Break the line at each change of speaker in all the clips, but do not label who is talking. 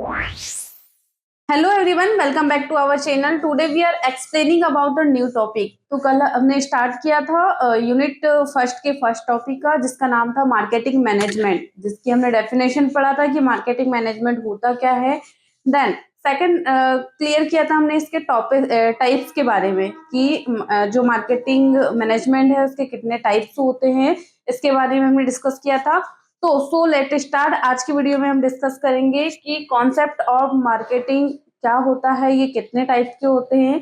Hello everyone, welcome back to our channel. Today we are explaining about a new topic. तो कल हमने start किया था unit first के फर्स्ट टॉपिक का, जिसका नाम था मार्केटिंग मैनेजमेंट, जिसकी हमने डेफिनेशन पढ़ा था कि मार्केटिंग मैनेजमेंट होता क्या है। देन सेकंड क्लियर किया था हमने इसके टॉपिक टाइप्स के बारे में कि जो मार्केटिंग मैनेजमेंट है उसके कितने टाइप्स होते हैं, इसके बारे में हमने डिस्कस किया था। तो लेट स्टार्ट। आज की वीडियो में हम डिस्कस करेंगे कि कॉन्सेप्ट ऑफ मार्केटिंग क्या होता है, ये कितने टाइप के होते हैं,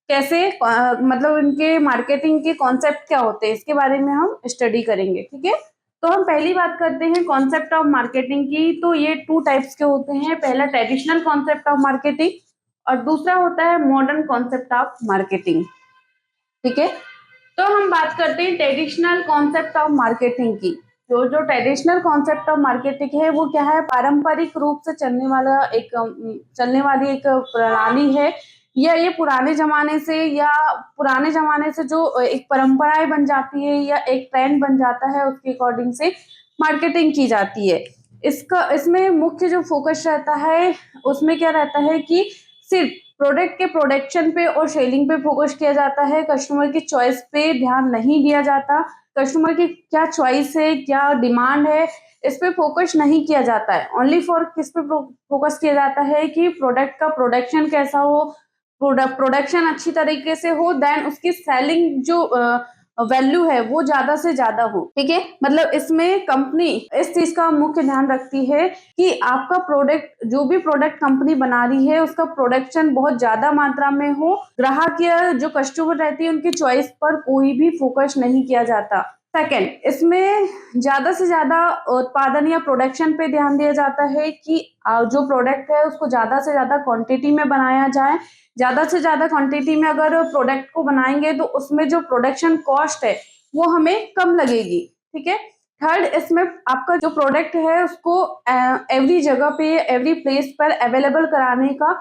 कैसे मतलब इनके मार्केटिंग के कॉन्सेप्ट क्या होते हैं, इसके बारे में हम स्टडी करेंगे। ठीक है, तो हम पहली बात करते हैं कॉन्सेप्ट ऑफ मार्केटिंग की। तो ये टू टाइप्स के होते हैं, पहला ट्रेडिशनल कॉन्सेप्ट ऑफ मार्केटिंग और दूसरा होता है मॉडर्न कॉन्सेप्ट ऑफ मार्केटिंग। ठीक है, तो हम बात करते हैं ट्रेडिशनल कॉन्सेप्ट ऑफ मार्केटिंग की। जो ट्रेडिशनल कॉन्सेप्ट ऑफ मार्केटिंग है वो क्या है, पारंपरिक रूप से चलने वाली एक प्रणाली है, या ये पुराने जमाने से जो एक परंपराएं बन जाती है या एक ट्रेंड बन जाता है, उसके अकॉर्डिंग से मार्केटिंग की जाती है। इसमें मुख्य जो फोकस रहता है उसमें क्या रहता है कि सिर्फ प्रोडक्ट के प्रोडक्शन पे और सेलिंग पे फोकस किया जाता है, कस्टमर की चॉइस पे ध्यान नहीं दिया जाता। कस्टमर की क्या चॉइस है, क्या डिमांड है, इस पे फोकस नहीं किया जाता है। ओनली फॉर किस पे फोकस किया जाता है कि प्रोडक्ट का प्रोडक्शन कैसा हो, प्रोडक्शन अच्छी तरीके से हो, देन उसकी सेलिंग जो वैल्यू है वो ज्यादा से ज्यादा हो। ठीक है, मतलब इसमें कंपनी इस चीज का मुख्य ध्यान रखती है कि आपका प्रोडक्ट, जो भी प्रोडक्ट कंपनी बना रही है, उसका प्रोडक्शन बहुत ज्यादा मात्रा में हो। ग्राहक या जो कस्टमर रहती है उनकी चॉइस पर कोई भी फोकस नहीं किया जाता। सेकंड, इसमें ज्यादा से ज्यादा उत्पादन या प्रोडक्शन पे ध्यान दिया जाता है कि जो प्रोडक्ट है उसको ज्यादा से ज्यादा क्वांटिटी में बनाया जाए। ज्यादा से ज्यादा क्वांटिटी में अगर प्रोडक्ट को बनाएंगे तो उसमें जो प्रोडक्शन कॉस्ट है वो हमें कम लगेगी। ठीक है, थर्ड, इसमें आपका जो प्रोडक्ट है उसको एवरी जगह पे, एवरी प्लेस पर अवेलेबल कराने का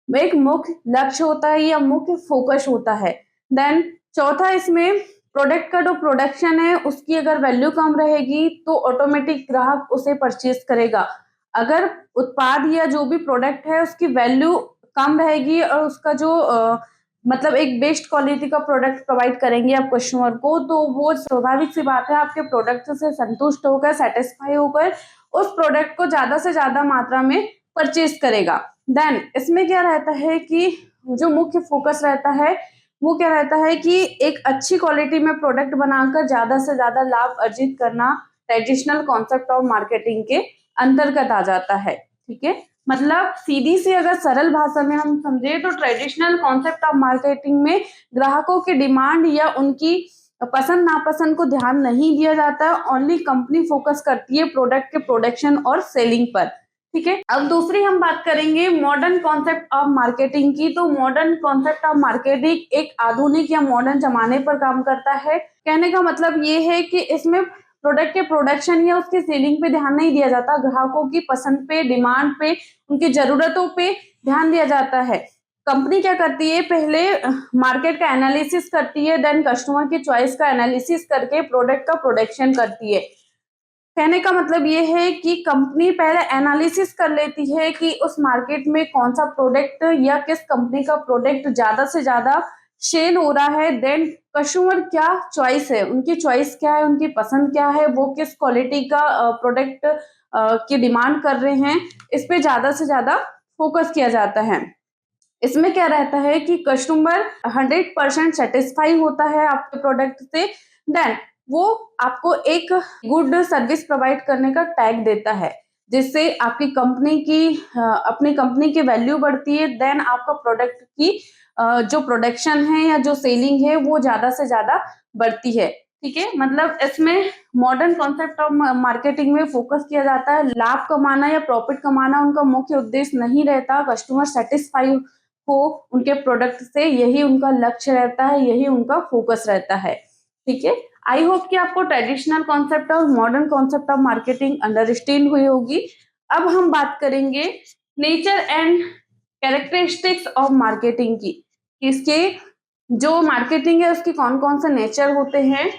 एक मुख्य लक्ष्य होता है या मुख्य फोकस होता है। देन चौथा, इसमें प्रोडक्ट का जो प्रोडक्शन है उसकी अगर वैल्यू कम रहेगी तो ऑटोमेटिक ग्राहक उसे परचेज करेगा। अगर उत्पाद या जो भी प्रोडक्ट है उसकी वैल्यू कम रहेगी और उसका जो मतलब एक बेस्ट क्वालिटी का प्रोडक्ट प्रोवाइड करेंगे आप कस्टमर को, तो वो स्वाभाविक सी बात है आपके प्रोडक्ट से संतुष्ट होकर, सेटिस्फाई होकर उस प्रोडक्ट को ज्यादा से ज्यादा मात्रा में परचेज करेगा। देन इसमें क्या रहता है कि जो मुख्य फोकस रहता है वो क्या रहता है कि एक अच्छी क्वालिटी में प्रोडक्ट बनाकर ज्यादा से ज्यादा लाभ अर्जित करना ट्रेडिशनल कॉन्सेप्ट ऑफ मार्केटिंग के अंतर्गत आ जाता है। ठीक है, मतलब सीधी सी अगर सरल भाषा में हम समझे तो ट्रेडिशनल कॉन्सेप्ट ऑफ मार्केटिंग में ग्राहकों की डिमांड या उनकी पसंद नापसंद को ध्यान नहीं दिया जाता। ओनली कंपनी फोकस करती है प्रोडक्ट के प्रोडक्शन और सेलिंग पर। ठीक है, अब दूसरी हम बात करेंगे मॉडर्न कॉन्सेप्ट ऑफ मार्केटिंग की। तो मॉडर्न कॉन्सेप्ट ऑफ मार्केटिंग एक आधुनिक या मॉडर्न जमाने पर काम करता है। कहने का मतलब ये है कि इसमें प्रोडक्ट के प्रोडक्शन या उसके सेलिंग पे ध्यान नहीं दिया जाता, ग्राहकों की पसंद पे, डिमांड पे, उनकी जरूरतों पे ध्यान दिया जाता है। कंपनी क्या करती है, पहले मार्केट का एनालिसिस करती है, देन कस्टमर की चॉइस का एनालिसिस करके प्रोडक्ट का प्रोडक्शन करती है। कहने का मतलब ये है कि कंपनी पहले एनालिसिस कर लेती है कि उस मार्केट में कौन सा प्रोडक्ट या किस कंपनी का प्रोडक्ट ज्यादा से ज्यादा सेल हो रहा है। देन कस्टमर क्या चॉइस है, उनकी चॉइस क्या है, उनकी पसंद क्या है, वो किस क्वालिटी का प्रोडक्ट की डिमांड कर रहे हैं, इस पे ज्यादा से ज्यादा फोकस किया जाता है। इसमें क्या रहता है कि कस्टमर 100% सेटिस्फाई होता है आपके प्रोडक्ट से, देन वो आपको एक गुड सर्विस प्रोवाइड करने का टैग देता है, जिससे आपकी कंपनी की अपनी कंपनी की वैल्यू बढ़ती है। देन आपका प्रोडक्ट की जो प्रोडक्शन है या जो सेलिंग है वो ज्यादा से ज्यादा बढ़ती है। ठीक है, मतलब इसमें मॉडर्न कॉन्सेप्ट ऑफ मार्केटिंग में फोकस किया जाता है लाभ कमाना या प्रॉफिट कमाना उनका मुख्य उद्देश्य नहीं रहता, कस्टमर सेटिस्फाई हो उनके प्रोडक्ट से, यही उनका लक्ष्य रहता है, यही उनका फोकस रहता है। ठीक है, आई होप कि आपको ट्रेडिशनल कॉन्सेप्ट और modern concept of marketing understand हुई होगी। अब हम बात करेंगे nature and characteristics of marketing की। इसके जो मार्केटिंग है उसकी कौन कौन से नेचर होते हैं,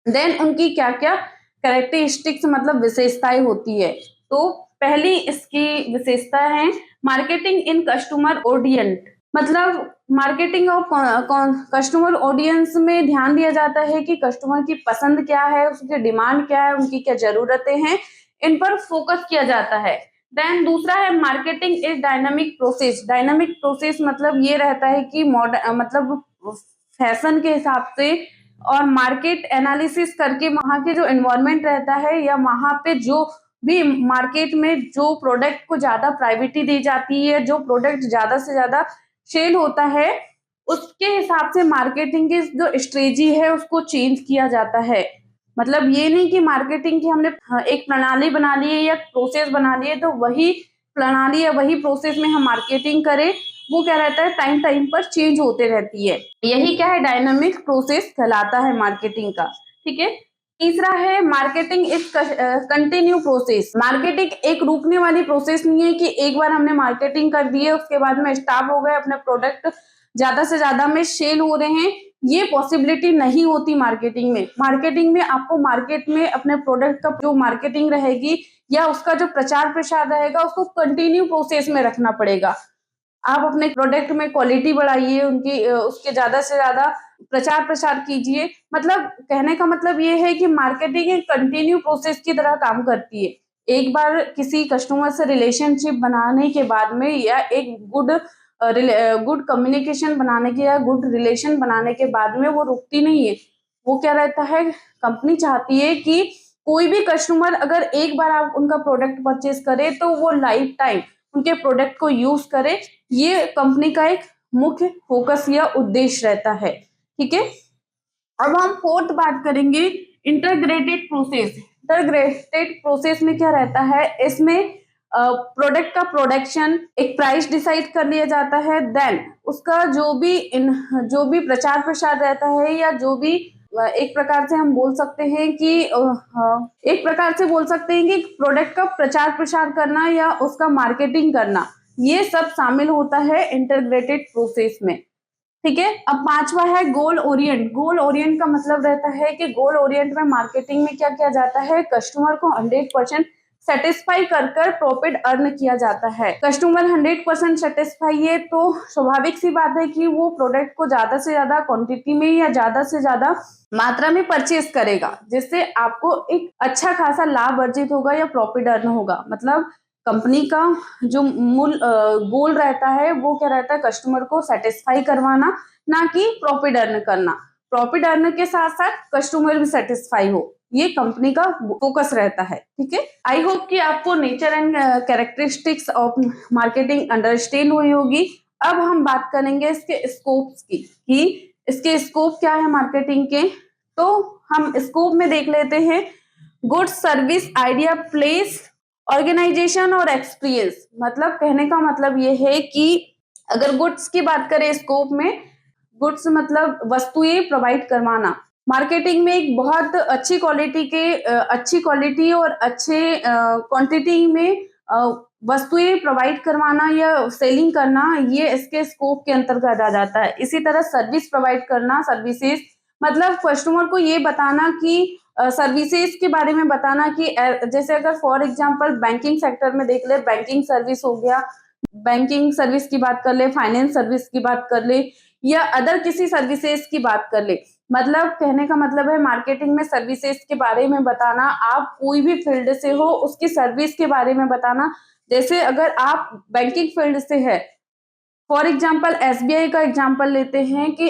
देन उनकी क्या क्या कैरेक्टरिस्टिक्स मतलब विशेषताएं होती है। तो पहली इसकी विशेषता है मार्केटिंग इन कस्टमर ऑडियंस, मतलब मार्केटिंग ऑफ कस्टमर ऑडियंस में ध्यान दिया जाता है कि कस्टमर की पसंद क्या है, उसकी डिमांड क्या है, उनकी क्या जरूरतें हैं, इन पर फोकस किया जाता है। देन दूसरा है marketing is dynamic process. Dynamic process मतलब ये रहता है कि मॉडर्न मतलब फैशन के हिसाब से और मार्केट एनालिसिस करके वहां के जो एनवायरमेंट रहता है या वहां पे जो भी मार्केट में जो प्रोडक्ट को ज्यादा प्रायोरिटी दी जाती है, जो प्रोडक्ट ज्यादा से ज्यादा सेल होता है, उसके हिसाब से मार्केटिंग की जो स्ट्रेटजी है उसको चेंज किया जाता है। मतलब ये नहीं कि मार्केटिंग की हमने एक प्रणाली बना ली है या प्रोसेस बना ली है तो वही प्रणाली या वही प्रोसेस में हम मार्केटिंग करें, वो क्या रहता है टाइम टाइम पर चेंज होते रहती है। यही क्या है डायनामिक प्रोसेस कहलाता है मार्केटिंग का। ठीक है। तीसरा है marketing is continue process. Marketing एक रुकने वाली प्रोसेस नहीं है कि एक बार हमने मार्केटिंग कर दी है उसके बाद में स्टॉप हो गए, अपने प्रोडक्ट ज्यादा से ज्यादा में सेल हो रहे हैं, ये पॉसिबिलिटी नहीं होती मार्केटिंग में। मार्केटिंग में आपको मार्केट में अपने प्रोडक्ट का जो मार्केटिंग रहेगी या उसका जो प्रचार प्रसार रहेगा उसको कंटिन्यू प्रोसेस में रखना पड़ेगा। आप अपने प्रोडक्ट में क्वालिटी बढ़ाइए, उनकी उसके ज्यादा से ज्यादा प्रचार प्रसार कीजिए। मतलब कहने का मतलब ये है कि मार्केटिंग एक कंटिन्यू प्रोसेस की तरह काम करती है। एक बार किसी कस्टमर से रिलेशनशिप बनाने के बाद में या एक गुड कम्युनिकेशन बनाने के या गुड रिलेशन बनाने के बाद में वो रुकती नहीं है। वो क्या रहता है, कंपनी चाहती है कि कोई भी कस्टमर अगर एक बार आप उनका प्रोडक्ट परचेज करे तो वो लाइफ टाइम उनके प्रोडक्ट को यूज करे। ये कंपनी का एक मुख्य फोकस या उद्देश्य रहता है। ठीक है। अब हम फोर्थ बात करेंगे इंटीग्रेटेड प्रोसेस। इंटीग्रेटेड प्रोसेस में क्या रहता है, इसमें प्रोडक्ट का प्रोडक्शन एक प्राइस डिसाइड कर लिया जाता है। देन उसका जो भी प्रचार प्रसार रहता है या जो भी एक प्रकार से हम बोल सकते हैं कि एक प्रकार से बोल सकते हैं कि प्रोडक्ट का प्रचार प्रसार करना या उसका मार्केटिंग करना, ये सब शामिल होता है इंटीग्रेटेड प्रोसेस में। ठीक है। अब पांचवा है गोल ओरिएंट। गोल ओरिएंट का मतलब रहता है कि गोल ओरिएंट में मार्केटिंग में क्या किया जाता है, कस्टमर को 100% सेटिस्फाई कर कर प्रॉफिट अर्न किया जाता है। कस्टमर 100% सेटिस्फाई है तो स्वाभाविक सी बात है कि वो प्रोडक्ट को ज्यादा से ज्यादा क्वांटिटी में या ज्यादा से ज्यादा मात्रा में परचेज करेगा, जिससे आपको एक अच्छा खासा लाभ अर्जित होगा या प्रॉफिट अर्न होगा। मतलब कंपनी का जो मूल गोल रहता है वो क्या रहता है, कस्टमर को सेटिस्फाई करवाना, ना कि प्रॉफिट अर्न करना। प्रॉफिट अर्न के साथ साथ कस्टमर भी सेटिस्फाई हो, ये कंपनी का फोकस रहता है। ठीक है। आई होप कि आपको nature and characteristics of marketing understand हुई होगी। अब हम बात करेंगे इसके स्कोप्स की कि इसके स्कोप क्या है मार्केटिंग के। तो हम स्कोप में देख लेते हैं good service idea place organisation और एक्सपीरियंस। मतलब कहने का मतलब ये है कि अगर गुड्स की बात करें स्कोप में, गुड्स मतलब वस्तुएं प्रोवाइड करवाना। मार्केटिंग में एक बहुत अच्छी क्वालिटी और अच्छे क्वांटिटी में वस्तुएं प्रोवाइड करवाना या सेलिंग करना, ये इसके स्कोप के अंतर्गत आ जाता है। इसी तरह सर्विस प्रोवाइड करना, सर्विसेज मतलब कस्टमर को ये बताना कि सर्विसेज के बारे में बताना कि जैसे अगर फॉर एग्जांपल बैंकिंग सेक्टर में देख ले, बैंकिंग सर्विस हो गया, बैंकिंग सर्विस की बात कर ले, फाइनेंस सर्विस की बात कर ले या अदर किसी सर्विसेज की बात कर ले। मतलब कहने का मतलब है मार्केटिंग में सर्विसेज के बारे में बताना, आप कोई भी फील्ड से हो उसकी सर्विस के बारे में बताना। जैसे अगर आप बैंकिंग फील्ड से है, फॉर एग्जाम्पल एसबीआई का एग्जाम्पल लेते हैं कि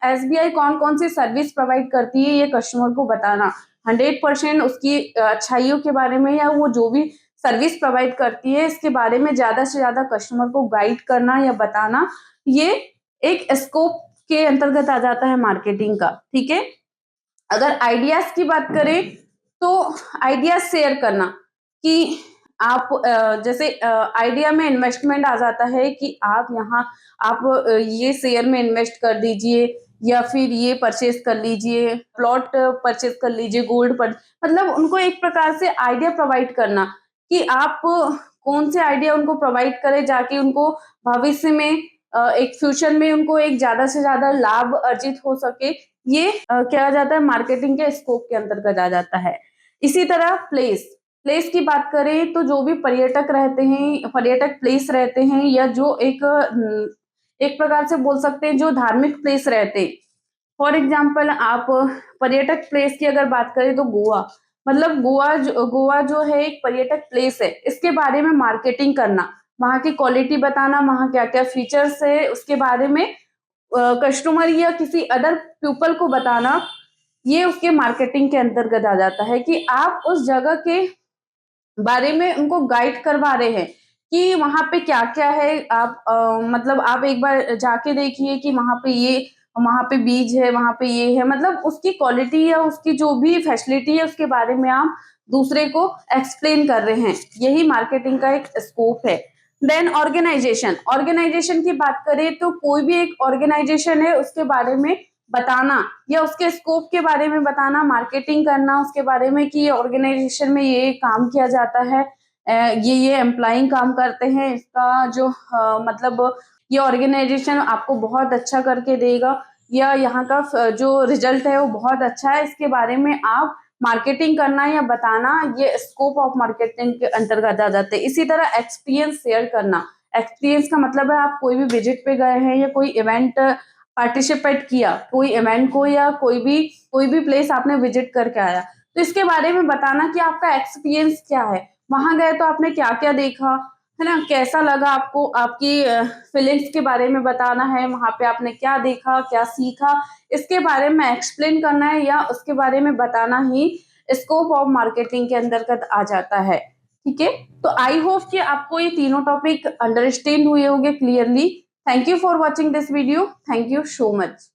एसबीआई कौन कौन सी सर्विस प्रोवाइड करती है ये कस्टमर को बताना, 100% उसकी अच्छाइयों के बारे में या वो जो भी सर्विस प्रोवाइड करती है इसके बारे में ज्यादा से ज्यादा कस्टमर को गाइड करना या बताना, ये एक स्कोप के अंतर्गत आ जाता है मार्केटिंग का। ठीक है। अगर आइडियाज की बात करें तो आइडियाज शेयर करना कि आप जैसे आइडिया में इन्वेस्टमेंट आ जाता है कि आप यहाँ आप ये शेयर में इन्वेस्ट कर दीजिए या फिर ये परचेज कर लीजिए, प्लॉट परचेज कर लीजिए, गोल्ड पर। मतलब उनको एक प्रकार से आइडिया प्रोवाइड करना कि आप कौन से आइडिया उनको प्रोवाइड करें जाके उनको भविष्य में एक फ्यूचर में उनको एक ज्यादा से ज्यादा लाभ अर्जित हो सके। ये क्या आ जाता है मार्केटिंग के स्कोप के अंतर्गत आ जाता है। इसी तरह प्लेस प्लेस की बात करें तो जो भी पर्यटक रहते हैं, पर्यटक प्लेस रहते हैं, या जो एक प्रकार से बोल सकते हैं जो धार्मिक प्लेस रहते हैं। फॉर एग्जाम्पल आप पर्यटक प्लेस की अगर बात करें तो गोवा, मतलब गोवा जो है एक पर्यटक प्लेस है, इसके बारे में मार्केटिंग करना, वहाँ की क्वालिटी बताना, वहाँ क्या क्या फीचर्स है उसके बारे में कस्टमर या किसी अदर पीपल को बताना, ये उसके मार्केटिंग के अंतर्गत आ जाता है कि आप उस जगह के बारे में उनको गाइड करवा रहे हैं कि वहाँ पे क्या-क्या है। आप मतलब आप एक बार जाके देखिए कि वहाँ पे बीच है, वहाँ पे ये है, मतलब उसकी क्वालिटी या उसकी जो भी फैसिलिटी है उसके बारे में आप दूसरे को एक्सप्लेन कर रहे हैं। यही मार्केटिंग का एक स्कोप है। देन ऑर्गेनाइजेशन की बात करें तो कोई भी एक ऑर्गेनाइजेशन है उसके बारे में बताना या उसके स्कोप के बारे में बताना, मार्केटिंग करना उसके बारे में कि ऑर्गेनाइजेशन में ये काम किया जाता है, ये एम्प्लॉइंग काम करते हैं, इसका जो मतलब ये ऑर्गेनाइजेशन आपको बहुत अच्छा करके देगा, या यहाँ का जो रिजल्ट है वो बहुत अच्छा है, इसके बारे में आप मार्केटिंग करना या बताना, ये स्कोप ऑफ मार्केटिंग के अंतर्गत आ जाते हैं। इसी तरह एक्सपीरियंस शेयर करना, एक्सपीरियंस का मतलब है आप कोई भी विजिट पे गए हैं या कोई इवेंट पार्टिसिपेट किया, कोई इवेंट को या कोई भी प्लेस आपने विजिट करके आया, तो इसके बारे में बताना कि आपका एक्सपीरियंस क्या है, वहां गए तो आपने क्या क्या देखा, है ना, कैसा लगा आपको, आपकी फीलिंग्स के बारे में बताना है, वहां पे आपने क्या देखा क्या सीखा, इसके बारे में एक्सप्लेन करना है या उसके बारे में बताना ही स्कोप ऑफ मार्केटिंग के अंतर्गत आ जाता है। ठीक है, तो आई होप कि आपको ये तीनों टॉपिक अंडरस्टैंड हुए होंगे clearly. Thank you for watching this video, thank you so much.